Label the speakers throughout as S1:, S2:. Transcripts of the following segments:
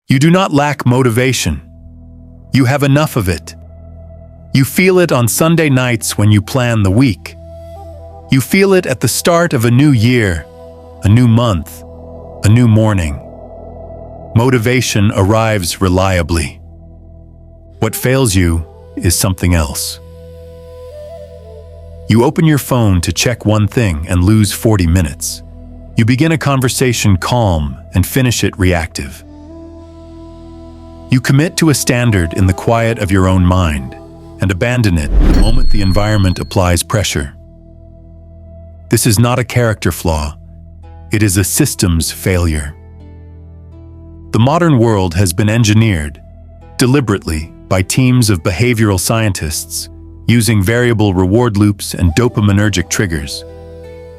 S1: You do not lack motivation. You have enough of it. You feel it on Sunday nights when you plan the week. You feel it at the start of a new year, a new month, a new morning. Motivation arrives reliably. What fails you is something else. You open your phone to check one thing and lose 40 minutes. You begin a conversation calm and finish it reactive. You commit to a standard in the quiet of your own mind and abandon it the moment the environment applies pressure. This is not a character flaw. It is a systems failure. The modern world has been engineered, deliberately, by teams of behavioral scientists using variable reward loops and dopaminergic triggers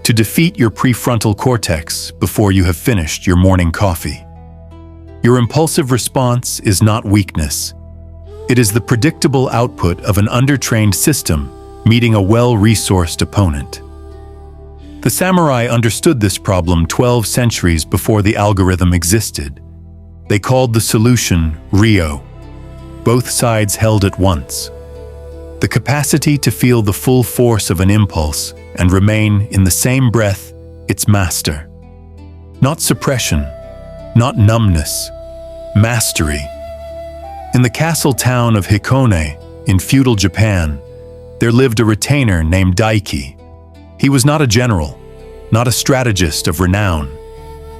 S1: to defeat your prefrontal cortex before you have finished your morning coffee. Your impulsive response is not weakness. It is the predictable output of an undertrained system meeting a well-resourced opponent. The samurai understood this problem 12 centuries before the algorithm existed. They called the solution Ryo. Both sides held at once. The capacity to feel the full force of an impulse and remain in the same breath its master. Not suppression, not numbness, mastery. In the castle town of Hikone, in feudal Japan, there lived a retainer named Daiki. He was not a general, not a strategist of renown.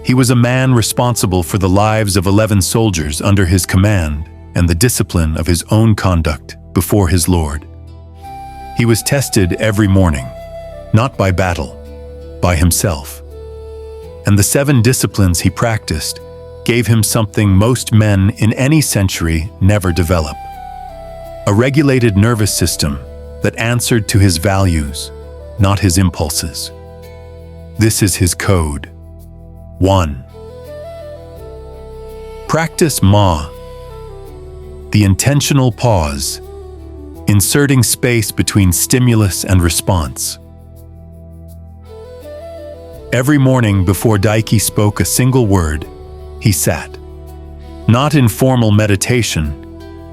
S1: He was a man responsible for the lives of 11 soldiers under his command and the discipline of his own conduct before his lord. He was tested every morning, not by battle, by himself. And the 7 disciplines he practiced gave him something most men in any century never develop: a regulated nervous system that answered to his values, not his impulses. This is his code. 1. Practice Ma, the intentional pause, inserting space between stimulus and response. Every morning before Daiki spoke a single word, he sat. Not in formal meditation,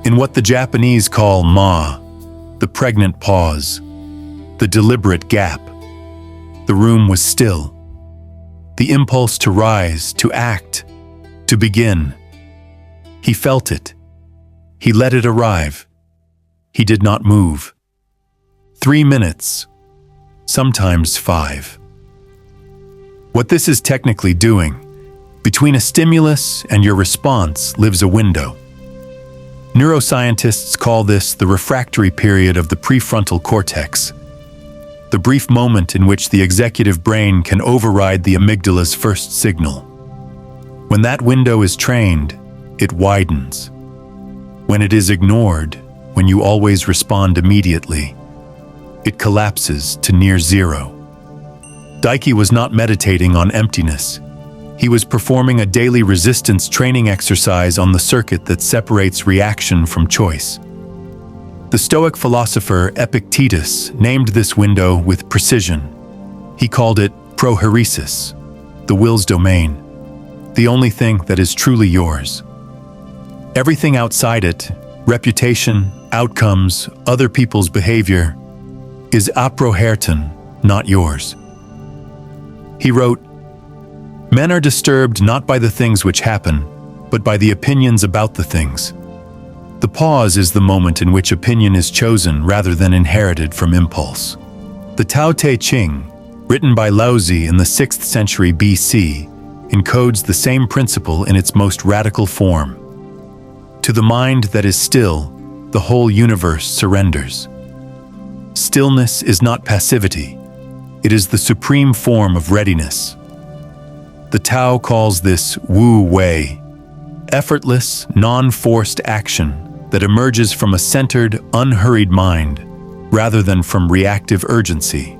S1: in what the Japanese call Ma, the pregnant pause, the deliberate gap. The room was still. The impulse to rise, to act, to begin. He felt it. He let it arrive. He did not move. 3 minutes, sometimes 5. What this is technically doing, between a stimulus and your response lives a window. Neuroscientists call this the refractory period of the prefrontal cortex, the brief moment in which the executive brain can override the amygdala's first signal. When that window is trained, it widens. When it is ignored, when you always respond immediately, it collapses to near zero. Daiki was not meditating on emptiness. He was performing a daily resistance training exercise on the circuit that separates reaction from choice. The Stoic philosopher Epictetus named this window with precision. He called it prohairesis, the will's domain, the only thing that is truly yours. Everything outside it, reputation, outcomes, other people's behavior, is aproherton, not yours. He wrote, "Men are disturbed not by the things which happen, but by the opinions about the things." The pause is the moment in which opinion is chosen rather than inherited from impulse. The Tao Te Ching, written by Laozi in the 6th century BC, encodes the same principle in its most radical form. To the mind that is still, the whole universe surrenders. Stillness is not passivity. It is the supreme form of readiness. The Tao calls this Wu Wei, effortless, non-forced action that emerges from a centered, unhurried mind, rather than from reactive urgency.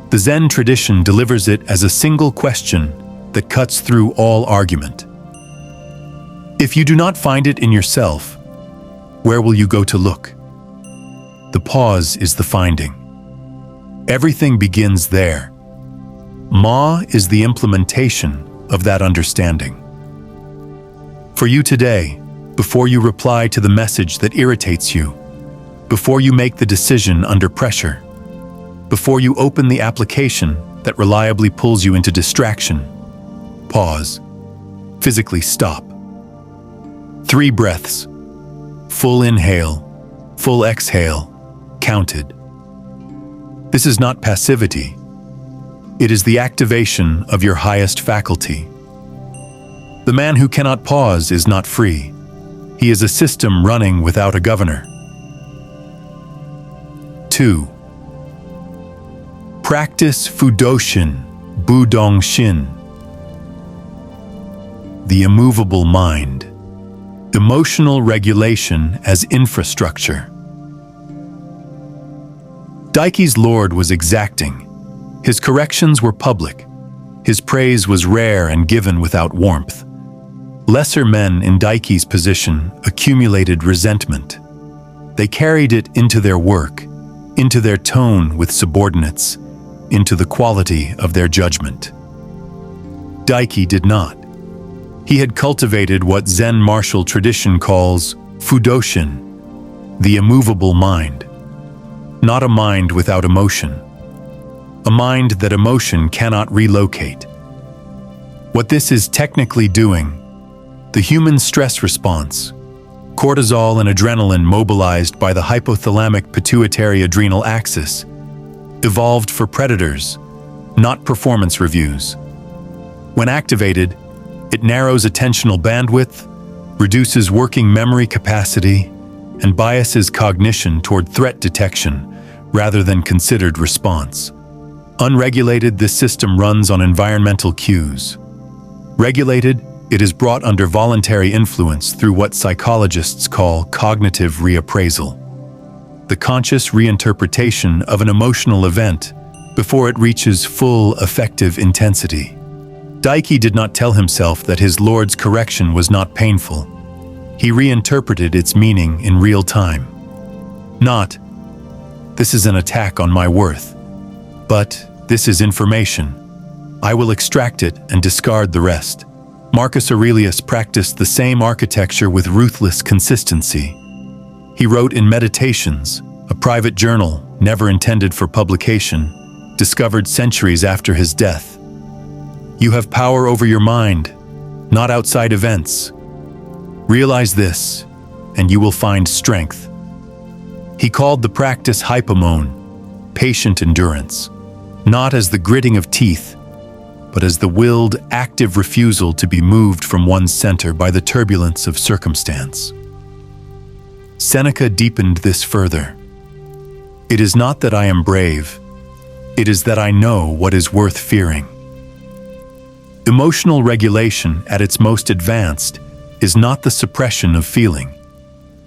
S1: The Zen tradition delivers it as a single question that cuts through all argument. If you do not find it in yourself, where will you go to look? The pause is the finding. Everything begins there. Ma is the implementation of that understanding. For you today, before you reply to the message that irritates you, before you make the decision under pressure, before you open the application that reliably pulls you into distraction, pause. Physically stop. 3 breaths. Full inhale, full exhale, counted. This is not passivity. It is the activation of your highest faculty. The man who cannot pause is not free. He is a system running without a governor. 2. Practice FUDŌSHIN, BUDŌSHIN. The immovable mind. Emotional regulation as infrastructure. Daiki's lord was exacting. His corrections were public. His praise was rare and given without warmth. Lesser men in Daiki's position accumulated resentment. They carried it into their work, into their tone with subordinates, into the quality of their judgment. Daiki did not. He had cultivated what Zen martial tradition calls FUDŌSHIN, the immovable mind. Not a mind without emotion. A mind that emotion cannot relocate. What this is technically doing, the human stress response, cortisol and adrenaline mobilized by the hypothalamic pituitary adrenal axis, evolved for predators, not performance reviews. When activated, it narrows attentional bandwidth, reduces working memory capacity, and biases cognition toward threat detection rather than considered response. Unregulated, this system runs on environmental cues. Regulated, it is brought under voluntary influence through what psychologists call cognitive reappraisal, the conscious reinterpretation of an emotional event before it reaches full effective intensity. Daiki did not tell himself that his lord's correction was not painful. He reinterpreted its meaning in real time. Not, "This is an attack on my worth," but "This is information. I will extract it and discard the rest." Marcus Aurelius practiced the same architecture with ruthless consistency. He wrote in Meditations, a private journal never intended for publication, discovered centuries after his death. You have power over your mind, not outside events. Realize this, and you will find strength. He called the practice hypomone, patient endurance, not as the gritting of teeth, but as the willed, active refusal to be moved from one's center by the turbulence of circumstance. Seneca deepened this further. It is not that I am brave, it is that I know what is worth fearing. Emotional regulation at its most advanced is not the suppression of feeling.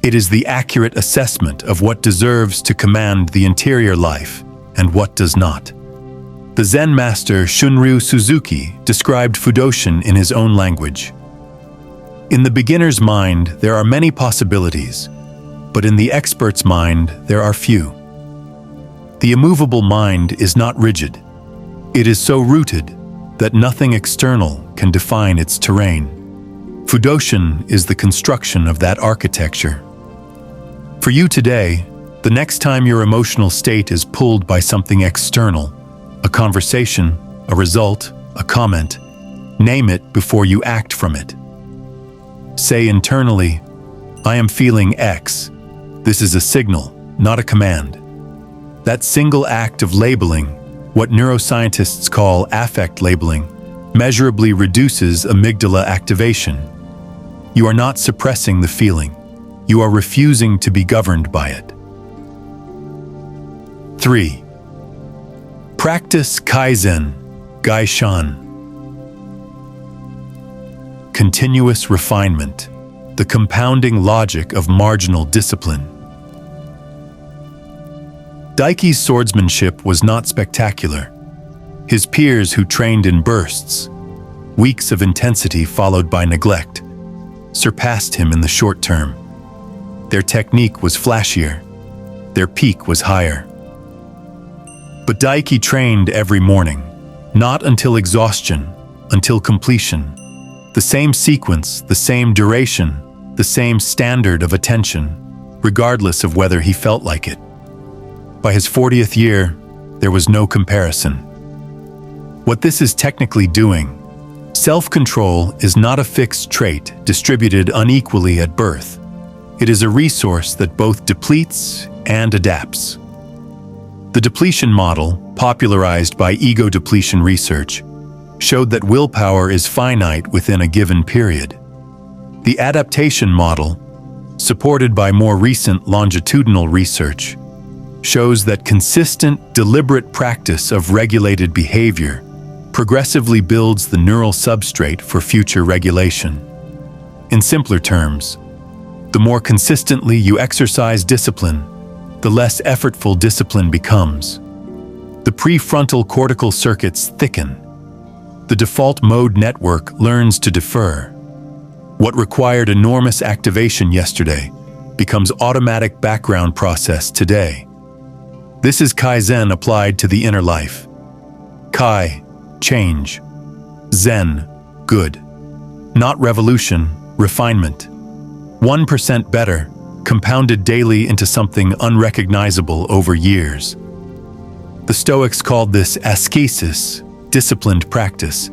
S1: It is the accurate assessment of what deserves to command the interior life and what does not. The Zen master Shunryu Suzuki described FUDŌSHIN in his own language. In the beginner's mind, there are many possibilities, but in the expert's mind, there are few. The immovable mind is not rigid. It is so rooted that nothing external can define its terrain. FUDŌSHIN is the construction of that architecture. For you today, the next time your emotional state is pulled by something external, a conversation, a result, a comment, name it before you act from it. Say internally, "I am feeling X." This is a signal, not a command. That single act of labeling, what neuroscientists call affect labeling, measurably reduces amygdala activation. You are not suppressing the feeling. You are refusing to be governed by it. 3. Practice KAIZEN, GAISHAN. Continuous refinement, the compounding logic of marginal discipline. Daiki's swordsmanship was not spectacular. His peers who trained in bursts, weeks of intensity followed by neglect, surpassed him in the short term. Their technique was flashier. Their peak was higher. But Daiki trained every morning, not until exhaustion, until completion. The same sequence, the same duration, the same standard of attention, regardless of whether he felt like it. By his 40th year, there was no comparison. What this is technically doing, self-control is not a fixed trait distributed unequally at birth. It is a resource that both depletes and adapts. The depletion model, popularized by ego depletion research, showed that willpower is finite within a given period. The adaptation model, supported by more recent longitudinal research, shows that consistent, deliberate practice of regulated behavior progressively builds the neural substrate for future regulation. In simpler terms, the more consistently you exercise discipline, the less effortful discipline becomes. The prefrontal cortical circuits thicken. The default mode network learns to defer. What required enormous activation yesterday becomes automatic background process today. This is Kaizen applied to the inner life. Kai, change. Zen, good. Not revolution, refinement. 1% better, compounded daily into something unrecognizable over years. The Stoics called this ascesis, disciplined practice.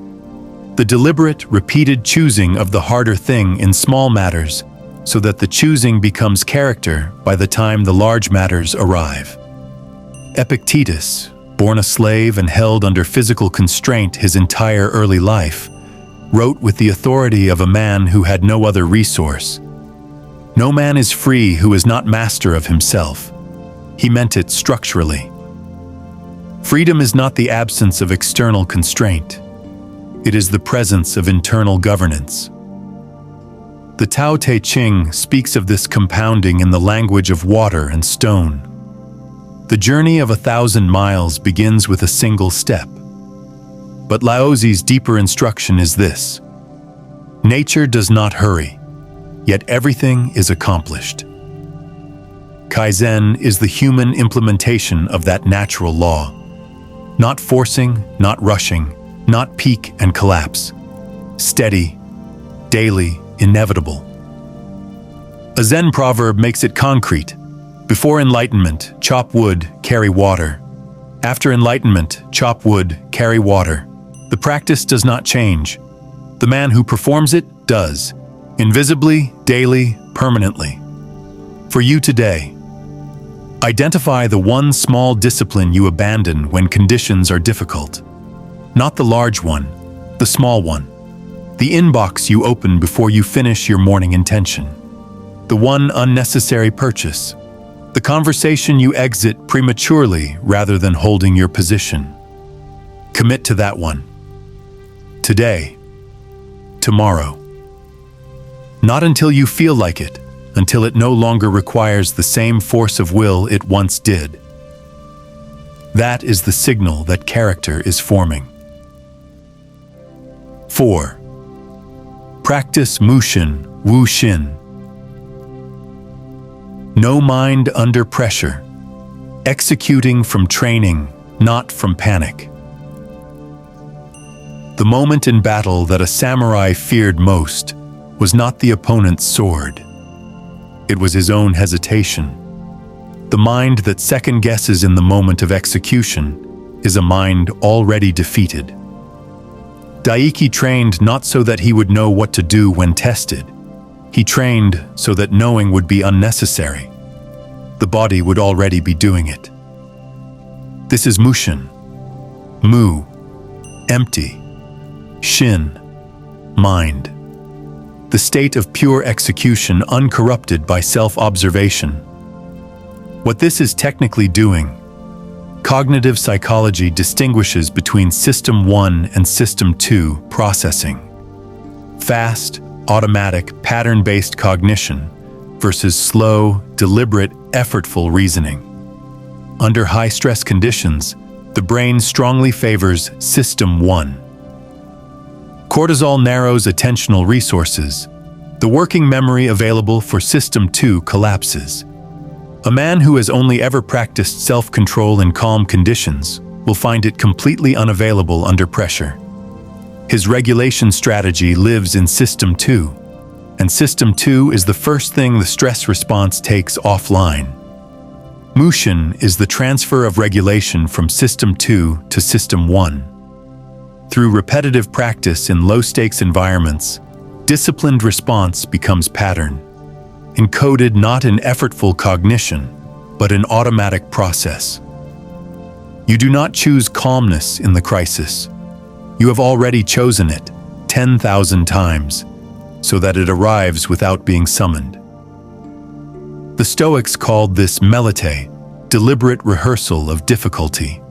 S1: The deliberate, repeated choosing of the harder thing in small matters so that the choosing becomes character by the time the large matters arrive. Epictetus, born a slave and held under physical constraint his entire early life, wrote with the authority of a man who had no other resource. No man is free who is not master of himself. He meant it structurally. Freedom is not the absence of external constraint. It is the presence of internal governance. The Tao Te Ching speaks of this compounding in the language of water and stone. The journey of 1,000 miles begins with a single step. But Laozi's deeper instruction is this: nature does not hurry, yet everything is accomplished. Kaizen is the human implementation of that natural law. Not forcing, not rushing, not peak and collapse. Steady, daily, inevitable. A Zen proverb makes it concrete. Before enlightenment, chop wood, carry water. After enlightenment, chop wood, carry water. The practice does not change. The man who performs it does, invisibly, daily, permanently. For you today, identify the one small discipline you abandon when conditions are difficult. Not the large one, the small one. The inbox you open before you finish your morning intention. The one unnecessary purchase. The conversation you exit prematurely rather than holding your position. Commit to that one. Today. Tomorrow. Not until you feel like it, until it no longer requires the same force of will it once did. That is the signal that character is forming. 4. Practice MUSHIN, WUSHIN. No mind under pressure. Executing from training, not from panic. The moment in battle that a samurai feared most was not the opponent's sword. It was his own hesitation. The mind that second-guesses in the moment of execution is a mind already defeated. Daiki trained not so that he would know what to do when tested. He trained so that knowing would be unnecessary. The body would already be doing it. This is MUSHIN. Mu, empty. Shin, mind. The state of pure execution uncorrupted by self-observation. What this is technically doing, cognitive psychology distinguishes between System 1 and System 2 processing. Fast, automatic, pattern-based cognition versus slow, deliberate, effortful reasoning. Under high-stress conditions, the brain strongly favors System 1. Cortisol narrows attentional resources. The working memory available for System 2 collapses. A man who has only ever practiced self-control in calm conditions will find it completely unavailable under pressure. His regulation strategy lives in System 2, and System 2 is the first thing the stress response takes offline. MUSHIN is the transfer of regulation from System 2 to System 1. Through repetitive practice in low-stakes environments, disciplined response becomes pattern, encoded not in effortful cognition, but in automatic process. You do not choose calmness in the crisis. You have already chosen it 10,000 times, so that it arrives without being summoned. The Stoics called this melite, deliberate rehearsal of difficulty.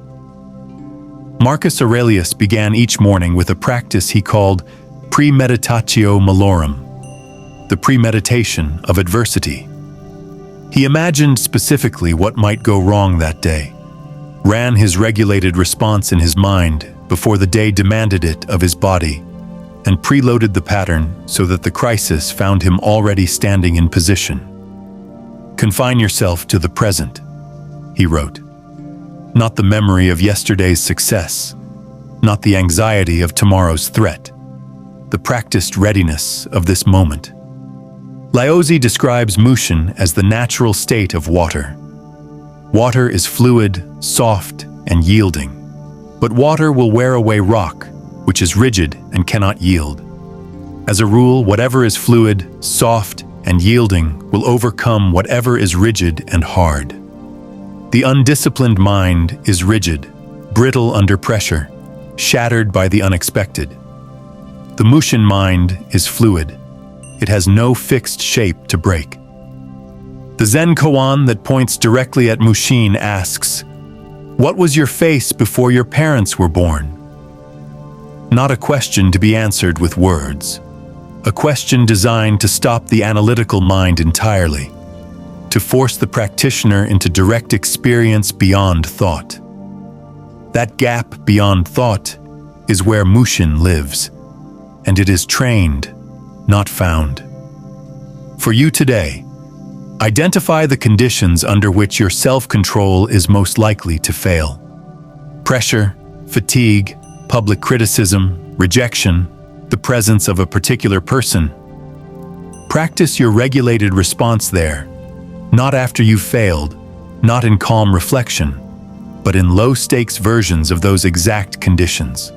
S1: Marcus Aurelius began each morning with a practice he called premeditatio malorum, the premeditation of adversity. He imagined specifically what might go wrong that day, ran his regulated response in his mind before the day demanded it of his body, and preloaded the pattern so that the crisis found him already standing in position. Confine yourself to the present, he wrote. Not the memory of yesterday's success, not the anxiety of tomorrow's threat, the practiced readiness of this moment. Laozi describes MUSHIN as the natural state of water. Water is fluid, soft, and yielding. But water will wear away rock, which is rigid and cannot yield. As a rule, whatever is fluid, soft, and yielding will overcome whatever is rigid and hard. The undisciplined mind is rigid, brittle under pressure, shattered by the unexpected. The MUSHIN mind is fluid. It has no fixed shape to break. The Zen koan that points directly at MUSHIN asks, "What was your face before your parents were born?" Not a question to be answered with words. A question designed to stop the analytical mind entirely, to force the practitioner into direct experience beyond thought. That gap beyond thought is where MUSHIN lives, and it is trained, not found. For you today, identify the conditions under which your self-control is most likely to fail. Pressure, fatigue, public criticism, rejection, the presence of a particular person. Practice your regulated response there, not after you've failed, not in calm reflection, but in low-stakes versions of those exact conditions.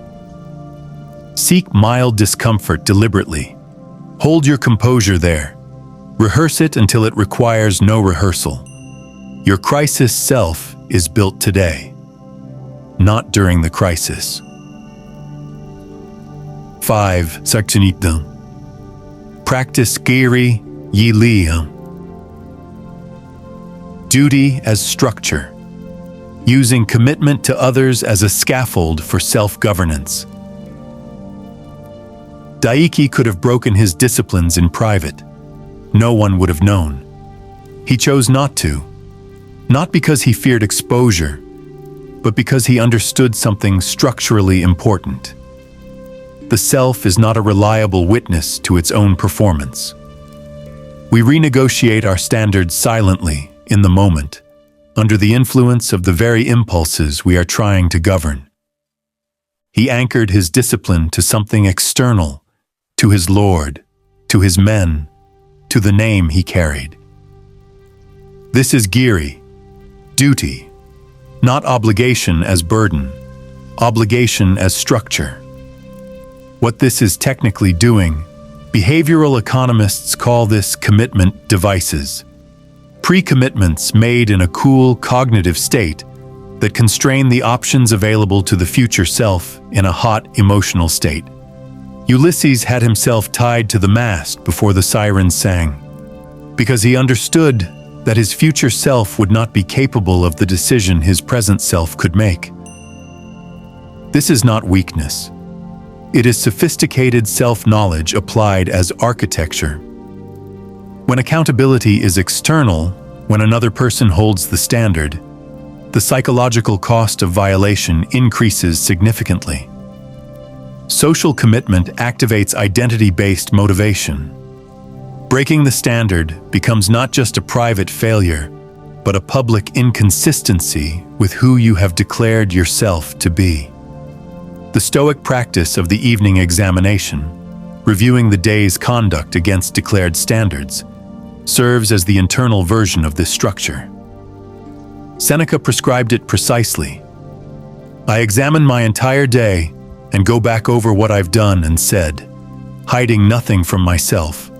S1: Seek mild discomfort deliberately. Hold your composure there. Rehearse it until it requires no rehearsal. Your crisis self is built today, not during the crisis. 5. Sakchinitam. Practice GIRI Yiliam. Duty as structure, using commitment to others as a scaffold for self-governance. Daiki could have broken his disciplines in private. No one would have known. He chose not to, not because he feared exposure, but because he understood something structurally important. The self is not a reliable witness to its own performance. We renegotiate our standards silently, in the moment, under the influence of the very impulses we are trying to govern. He anchored his discipline to something external, to his lord, to his men, to the name he carried. This is GIRI, duty, not obligation as burden, obligation as structure. What this is technically doing, behavioral economists call this commitment devices. Pre-commitments made in a cool cognitive state that constrain the options available to the future self in a hot emotional state. Ulysses had himself tied to the mast before the sirens sang, because he understood that his future self would not be capable of the decision his present self could make. This is not weakness. It is sophisticated self-knowledge applied as architecture. When accountability is external, when another person holds the standard, the psychological cost of violation increases significantly. Social commitment activates identity-based motivation. Breaking the standard becomes not just a private failure, but a public inconsistency with who you have declared yourself to be. The Stoic practice of the evening examination, reviewing the day's conduct against declared standards, serves as the internal version of this structure. Seneca prescribed it precisely. I examine my entire day and go back over what I've done and said, hiding nothing from myself,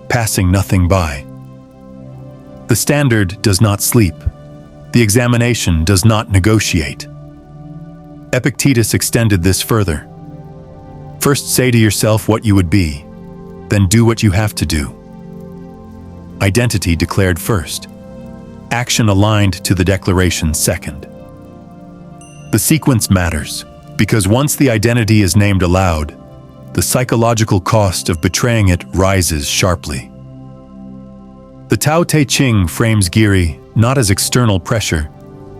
S1: passing nothing by. The standard does not sleep. The examination does not negotiate. Epictetus extended this further. First say to yourself what you would be, then do what you have to do. Identity declared first. Action aligned to the declaration second. The sequence matters, because once the identity is named aloud, the psychological cost of betraying it rises sharply. The Tao Te Ching frames GIRI not as external pressure,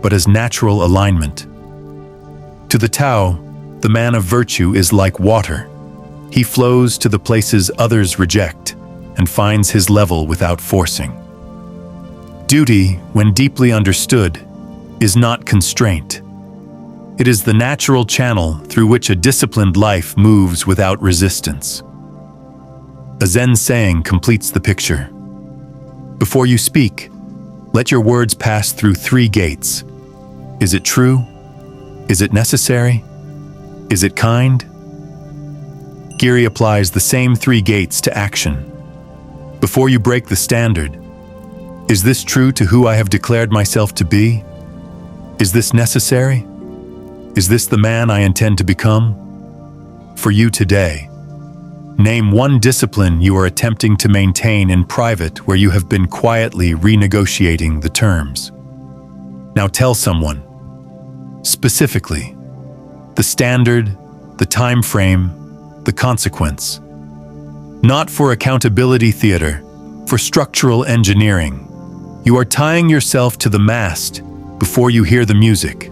S1: but as natural alignment. To the Tao, the man of virtue is like water. He flows to the places others reject and finds his level without forcing. Duty, when deeply understood, is not constraint. It is the natural channel through which a disciplined life moves without resistance. A Zen saying completes the picture. Before you speak, let your words pass through 3 gates. Is it true? Is it necessary? Is it kind? GIRI applies the same 3 gates to action. Before you break the standard, is this true to who I have declared myself to be? Is this necessary? Is this the man I intend to become? For you today, name one discipline you are attempting to maintain in private where you have been quietly renegotiating the terms. Now tell someone, specifically, the standard, the time frame, the consequence. Not for accountability theater, for structural engineering. You are tying yourself to the mast before you hear the music.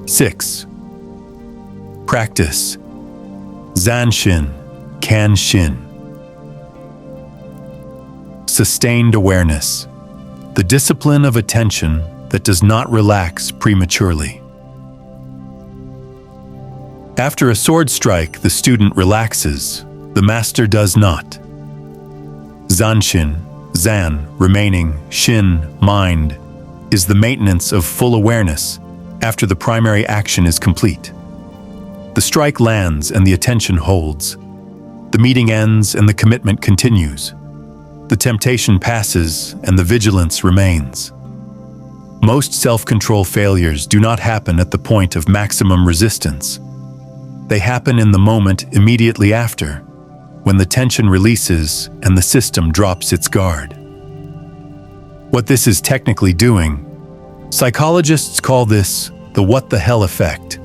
S1: 6. Practice. ZANSHIN, KAIZEN. Sustained awareness. The discipline of attention that does not relax prematurely. After a sword strike, the student relaxes, the master does not. ZANSHIN, Zan, remaining, Shin, mind, is the maintenance of full awareness after the primary action is complete. The strike lands and the attention holds. The meeting ends and the commitment continues. The temptation passes and the vigilance remains. Most self-control failures do not happen at the point of maximum resistance. They happen in the moment immediately after, when the tension releases and the system drops its guard. What this is technically doing, psychologists call this the what the hell effect,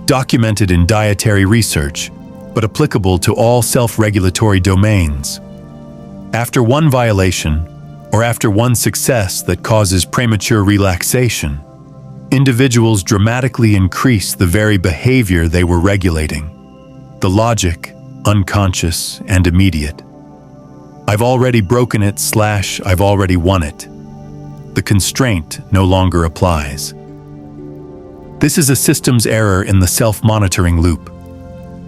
S1: documented in dietary research, but applicable to all self-regulatory domains. After one violation, or after one success that causes premature relaxation, individuals dramatically increase the very behavior they were regulating. The logic, unconscious and immediate. I've already broken it / I've already won it. The constraint no longer applies. This is a systems error in the self-monitoring loop.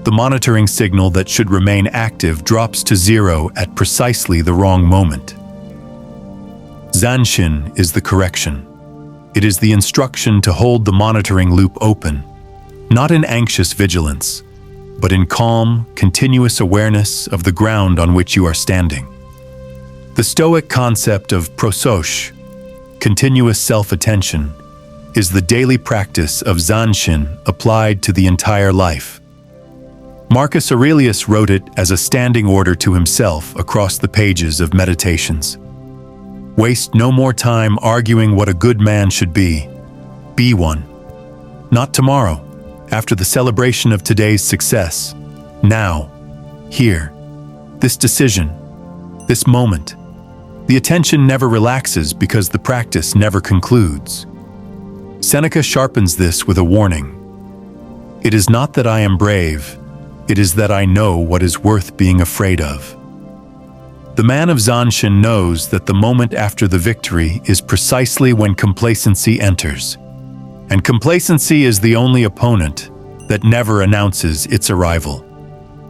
S1: The monitoring signal that should remain active drops to 0 at precisely the wrong moment. ZANSHIN is the correction. It is the instruction to hold the monitoring loop open, not in anxious vigilance, but in calm, continuous awareness of the ground on which you are standing. The Stoic concept of prososh, continuous self-attention, is the daily practice of ZANSHIN applied to the entire life. Marcus Aurelius wrote it as a standing order to himself across the pages of Meditations. Waste no more time arguing what a good man should be. Be one. Not tomorrow, after the celebration of today's success. Now, here, this decision, this moment. The attention never relaxes because the practice never concludes. Seneca sharpens this with a warning. It is not that I am brave, it is that I know what is worth being afraid of. The man of ZANSHIN knows that the moment after the victory is precisely when complacency enters. And complacency is the only opponent that never announces its arrival.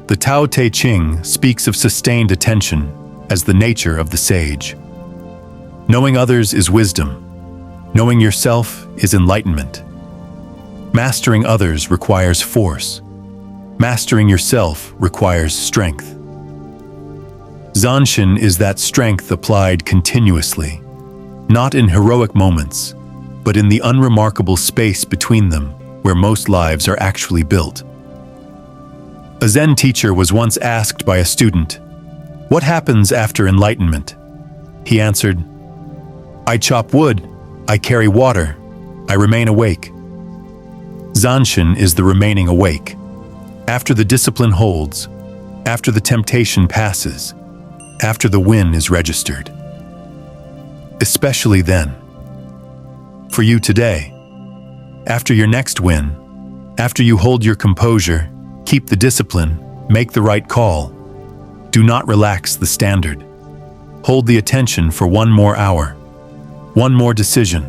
S1: The Tao Te Ching speaks of sustained attention as the nature of the sage. Knowing others is wisdom. Knowing yourself is enlightenment. Mastering others requires force. Mastering yourself requires strength. ZANSHIN is that strength applied continuously, not in heroic moments, but in the unremarkable space between them where most lives are actually built. A Zen teacher was once asked by a student, "What happens after enlightenment?" He answered, "I chop wood, I carry water, I remain awake." ZANSHIN is the remaining awake. After the discipline holds, after the temptation passes, after the win is registered. Especially then. For you today, after your next win, after you hold your composure, keep the discipline, make the right call, do not relax the standard. Hold the attention for one more hour, one more decision.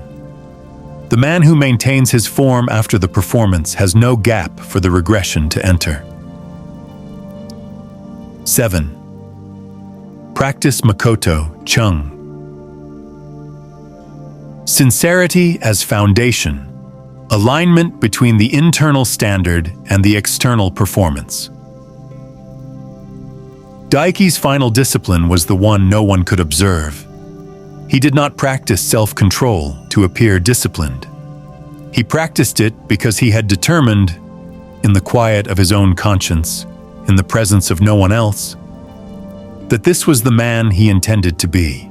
S1: The man who maintains his form after the performance has no gap for the regression to enter. 7. Practice Makoto Chung. Sincerity as foundation. Alignment between the internal standard and the external performance. Daiki's final discipline was the one no one could observe. He did not practice self-control to appear disciplined. He practiced it because he had determined, in the quiet of his own conscience, in the presence of no one else, that this was the man he intended to be.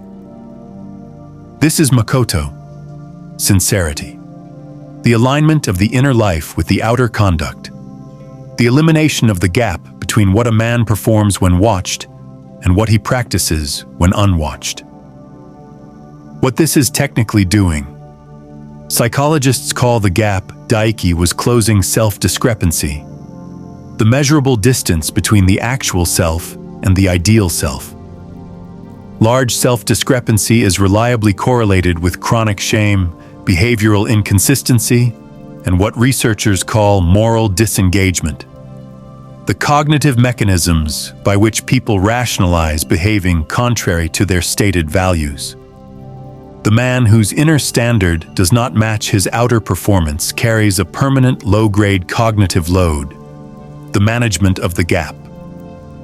S1: This is Makoto, sincerity. The alignment of the inner life with the outer conduct. The elimination of the gap between what a man performs when watched and what he practices when unwatched. What this is technically doing. Psychologists call the gap Daiki was closing self-discrepancy, the measurable distance between the actual self and the ideal self. Large self-discrepancy is reliably correlated with chronic shame, behavioral inconsistency, and what researchers call moral disengagement. The cognitive mechanisms by which people rationalize behaving contrary to their stated values. The man whose inner standard does not match his outer performance carries a permanent low-grade cognitive load, the management of the gap.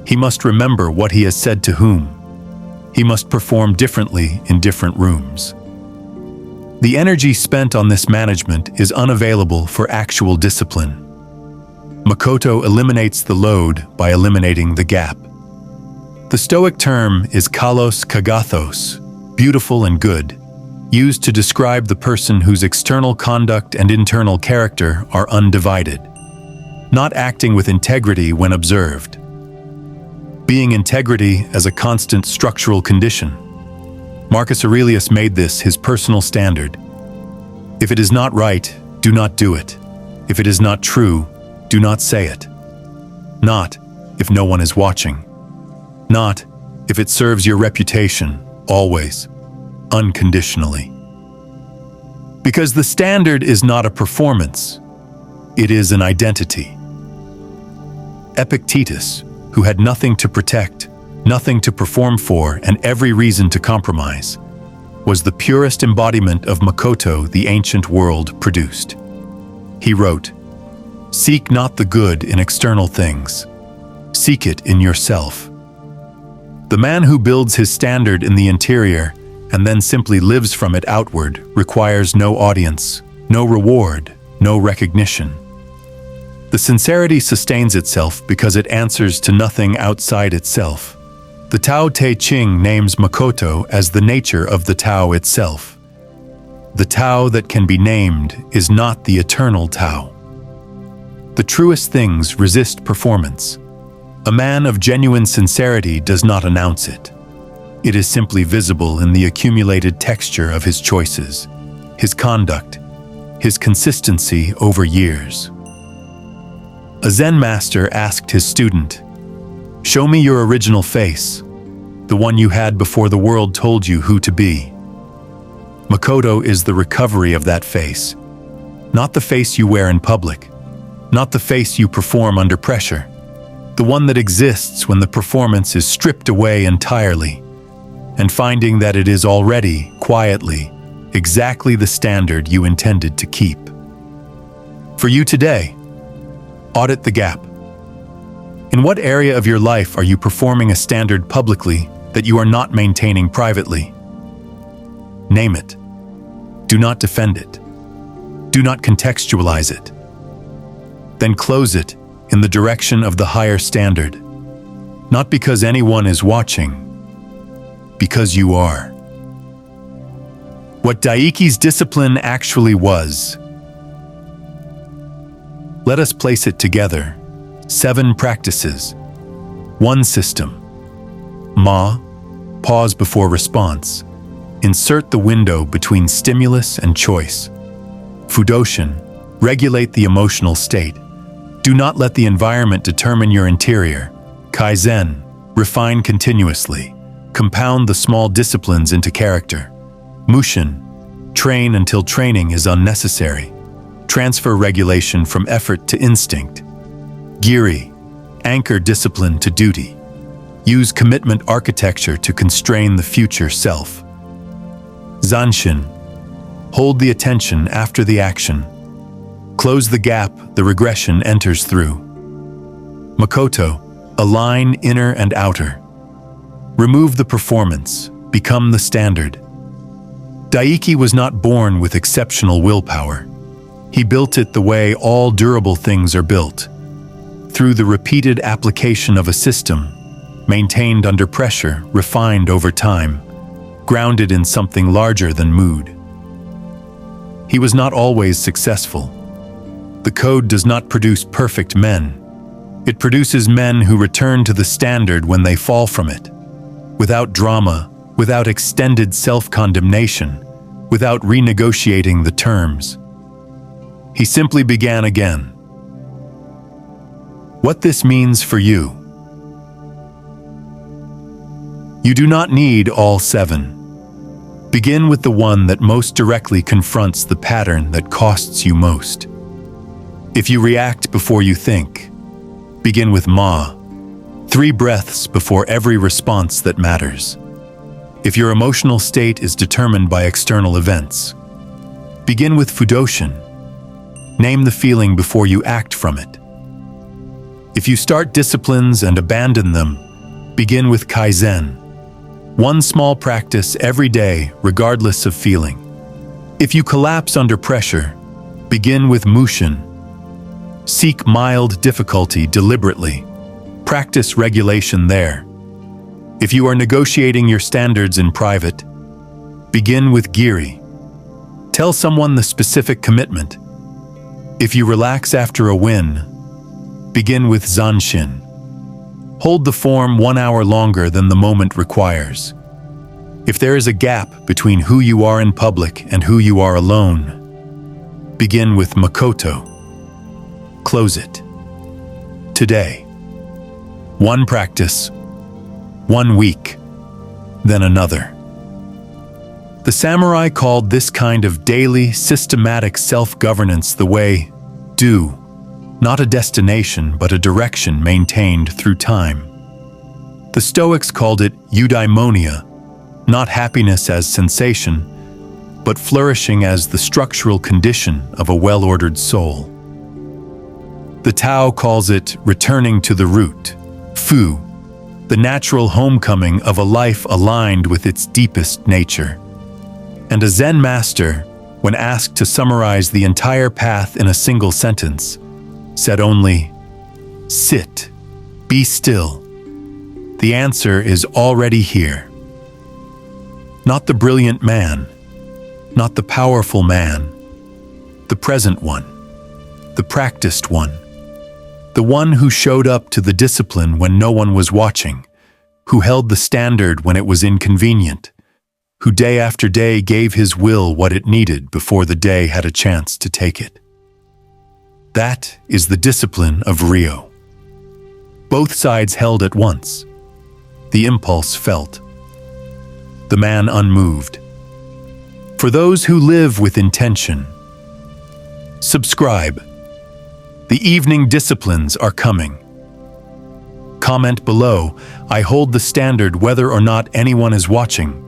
S1: He must remember what he has said to whom. He must perform differently in different rooms. The energy spent on this management is unavailable for actual discipline. Makoto eliminates the load by eliminating the gap. The Stoic term is kalos kagathos, beautiful and good, used to describe the person whose external conduct and internal character are undivided, not acting with integrity when observed. Being integrity as a constant structural condition. Marcus Aurelius made this his personal standard. If it is not right, do not do it. If it is not true, do not say it. Not if no one is watching. Not if it serves your reputation, always, unconditionally. Because the standard is not a performance, it is an identity. Epictetus, who had nothing to protect, nothing to perform for, and every reason to compromise, was the purest embodiment of Makoto the ancient world produced. He wrote, "Seek not the good in external things. Seek it in yourself." The man who builds his standard in the interior and then simply lives from it outward requires no audience, no reward, no recognition. The sincerity sustains itself because it answers to nothing outside itself. The Tao Te Ching names Makoto as the nature of the Tao itself. The Tao that can be named is not the eternal Tao. The truest things resist performance. A man of genuine sincerity does not announce it. It is simply visible in the accumulated texture of his choices, his conduct, his consistency over years. A Zen master asked his student, "Show me your original face, the one you had before the world told you who to be." Makoto is the recovery of that face, not the face you wear in public, not the face you perform under pressure, the one that exists when the performance is stripped away entirely, and finding that it is already, quietly, exactly the standard you intended to keep. For you today, audit the gap. In what area of your life are you performing a standard publicly that you are not maintaining privately? Name it. Do not defend it. Do not contextualize it. Then close it in the direction of the higher standard, not because anyone is watching, because you are. What Daiki's discipline actually was. Let us place it together. 7 practices. 1 system. Ma, pause before response. Insert the window between stimulus and choice. FUDŌSHIN, regulate the emotional state. Do not let the environment determine your interior. KAIZEN, refine continuously. Compound the small disciplines into character. MUSHIN, train until training is unnecessary. Transfer regulation from effort to instinct. GIRI, anchor discipline to duty. Use commitment architecture to constrain the future self. ZANSHIN, hold the attention after the action. Close the gap the regression enters through. MAKOTO, align inner and outer. Remove the performance, become the standard. Daiki was not born with exceptional willpower. He built it the way all durable things are built, through the repeated application of a system, maintained under pressure, refined over time, grounded in something larger than mood. He was not always successful. The code does not produce perfect men. It produces men who return to the standard when they fall from it, without drama, without extended self-condemnation, without renegotiating the terms. He simply began again. What this means for you. You do not need all 7. Begin with the one that most directly confronts the pattern that costs you most. If you react before you think, begin with Ma, 3 breaths before every response that matters. If your emotional state is determined by external events, begin with FUDŌSHIN. Name the feeling before you act from it. If you start disciplines and abandon them, begin with KAIZEN. 1 small practice every day, regardless of feeling. If you collapse under pressure, begin with MUSHIN. Seek mild difficulty deliberately. Practice regulation there. If you are negotiating your standards in private, begin with GIRI. Tell someone the specific commitment. If you relax after a win, begin with ZANSHIN. Hold the form 1 hour longer than the moment requires. If there is a gap between who you are in public and who you are alone, begin with MAKOTO. Close it. Today. 1 practice, 1 week, then another. The samurai called this kind of daily, systematic self-governance the way do, not a destination but a direction maintained through time. The Stoics called it eudaimonia, not happiness as sensation, but flourishing as the structural condition of a well-ordered soul. The Tao calls it returning to the root, Fu, the natural homecoming of a life aligned with its deepest nature. And a Zen master, when asked to summarize the entire path in a single sentence, said only, "Sit, be still." The answer is already here. Not the brilliant man, not the powerful man, the present one, the practiced one, the one who showed up to the discipline when no one was watching, who held the standard when it was inconvenient, who day after day gave his will what it needed before the day had a chance to take it. That is the discipline of Rio. Both sides held at once. The impulse felt. The man unmoved. For those who live with intention, subscribe. The evening disciplines are coming. Comment below, I hold the standard whether or not anyone is watching.